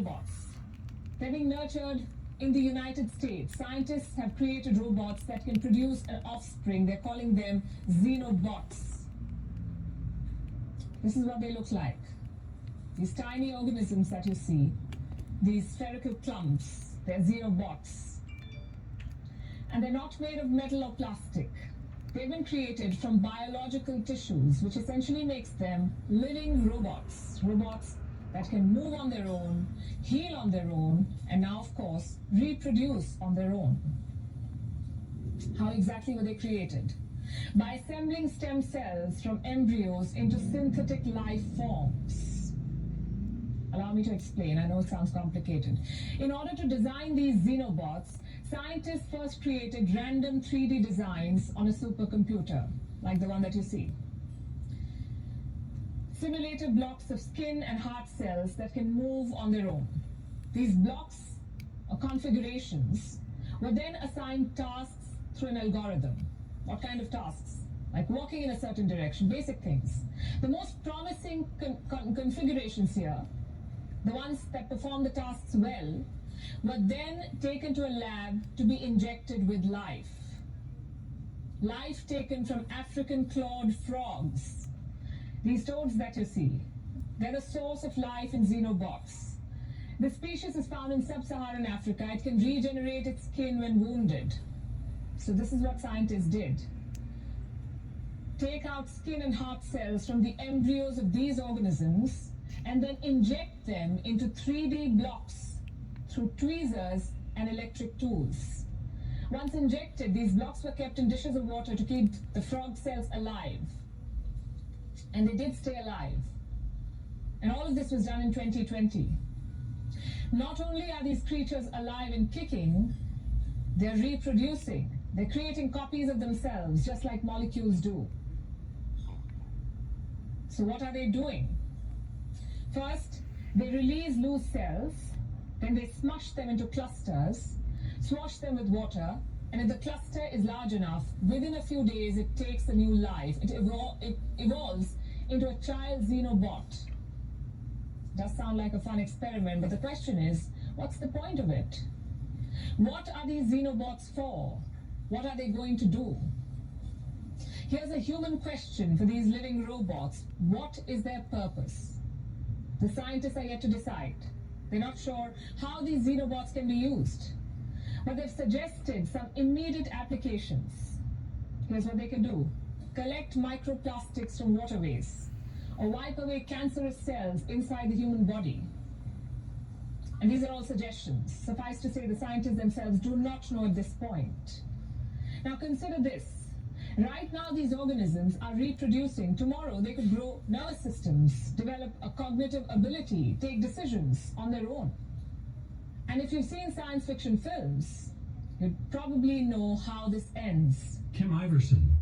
robots. They're being nurtured in the United States. Scientists have created robots that can produce an offspring. They're calling them xenobots. This is what they look like. These tiny organisms that you see, these spherical clumps, they're xenobots. And they're not made of metal or plastic. They've been created from biological tissues, which essentially makes them living robots. Robots that can move on their own, heal on their own, and now, of course, reproduce on their own. How exactly were they created? By assembling stem cells from embryos into synthetic life forms. Allow me to explain. I know it sounds complicated. In order to design these xenobots, scientists first created random 3D designs on a supercomputer, like the one that you see. Simulated blocks of skin and heart cells that can move on their own. These blocks or configurations were then assigned tasks through an algorithm. What kind of tasks? Like walking in a certain direction, basic things. The most promising configurations here, the ones that perform the tasks well, were then taken to a lab to be injected with life. Life taken from African clawed frogs. These toads that you see, they're the source of life in xenobots. The species is found in sub-Saharan Africa. It can regenerate its skin when wounded. So this is what scientists did. Take out skin and heart cells from the embryos of these organisms and then inject them into 3D blocks through tweezers and electric tools. Once injected, these blocks were kept in dishes of water to keep the frog cells alive. And they did stay alive. And all of this was done in 2020. Not only are these creatures alive and kicking, they're reproducing. They're creating copies of themselves, just like molecules do. So what are they doing? First, they release loose cells, then they smush them into clusters, swash them with water, and if the cluster is large enough, within a few days it takes a new life. It evolves into a child xenobot. Does sound like a fun experiment, but the question is, what's the point of it? What are these xenobots for? What are they going to do? Here's a human question for these living robots. What is their purpose? The scientists are yet to decide. They're not sure how these xenobots can be used. But they've suggested some immediate applications. Here's what they can do. Collect microplastics from waterways, or wipe away cancerous cells inside the human body. And these are all suggestions. Suffice to say, the scientists themselves do not know at this point. Now consider this. Right now, these organisms are reproducing. Tomorrow, they could grow nervous systems, develop a cognitive ability, take decisions on their own. And if you've seen science fiction films, you'd probably know how this ends. Kim Iverson.